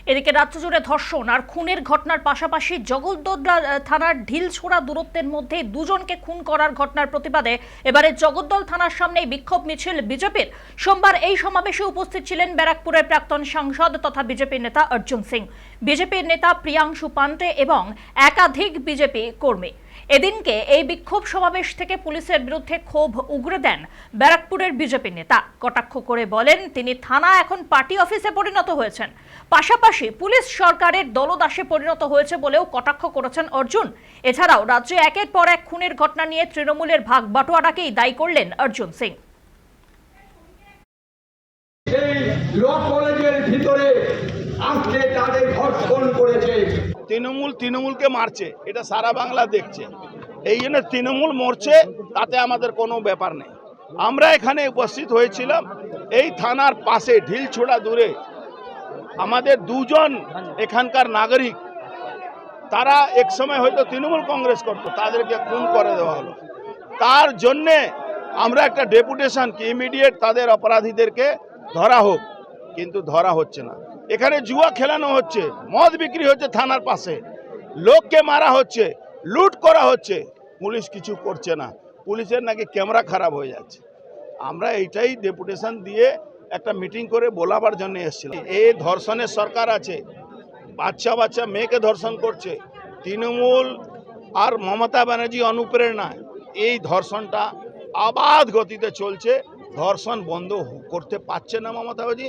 এদিকে রাজ্য জুড়ে ধর্ষণ আর খুনের ঘটনার পাশাপাশি জগদ্দল থানার ঢিলছোড়া দূরত্বের মধ্যে দুজনকে খুন করার ঘটনার প্রতিবাদে এবারে জগদ্দল থানার সামনেই বিক্ষোভ মিছিল বিজেপির। সোমবার এই সমাবেশে উপস্থিত ছিলেন ব্যারাকপুরের প্রাক্তন সাংসদ তথা বিজেপি নেতা অর্জুন সিং, বিজেপির নেতা প্রিয়াংশু পান্ডে এবং একাধিক বিজেপি কর্মী। এদিনকে এই বিক্ষোভ সমাবেশ থেকে পুলিশের বিরুদ্ধে ক্ষোভ উগরে দেন ব্যারাকপুরের বিজেপি নেতা। কটাক্ষ করে বলেন তিনি থানা এখন পার্টি অফিসে পরিণত হয়েছেন, পাশাপাশি পুলিশ সরকারের দলদাসে পরিণত হয়েছে বলেও কটাক্ষ করেছেন অর্জুন। এছাড়াও রাজ্যে একের পর এক খুনের ঘটনা নিয়ে তৃণমূলের ভাগ বাটোয়ারাকেই দায়ী করলেন অর্জুন সিং। তৃণমূলকে মারছে, এটা সারা বাংলা দেখছে। এই জন্য তৃণমূল মরছে, তাতে আমাদের কোনো ব্যাপার নেই। আমরা এখানে উপস্থিত হয়েছিলাম এই থানার পাশে ঢিলছোড়া দূরে আমাদের দুজন এখানকার নাগরিক, তারা এক সময় হয়তো তৃণমূল কংগ্রেস করতো, তাদেরকে খুন করে দেওয়া হলো। তার জন্যে আমরা একটা ডেপুটেশন কি ইমিডিয়েট তাদের অপরাধীদেরকে ধরা হোক, কিন্তু ধরা হচ্ছে না। এখানে জুয়া খেলানো হচ্ছে, মদ বিক্রি হচ্ছে থানার পাশে, লোককে মারা হচ্ছে, লুট করা হচ্ছে, পুলিশ কিছু করছে না। পুলিশের নাকি ক্যামেরা খারাপ হয়ে যাচ্ছে। আমরা এইটাই ডেপুটেশন দিয়ে একটা মিটিং করে বলাবার জন্য এসেছিলাম। এই ধর্ষণের সরকার আছে, বাচ্চা মেয়েকে ধর্ষণ করছে তৃণমূল আর মমতা ব্যানার্জি অনুপ্রেরণায়। এই ধর্ষণটা অবাধ গতিতে চলছে, ধর্ষণ বন্ধ করতে পারছে না মমতা ব্যানার্জি।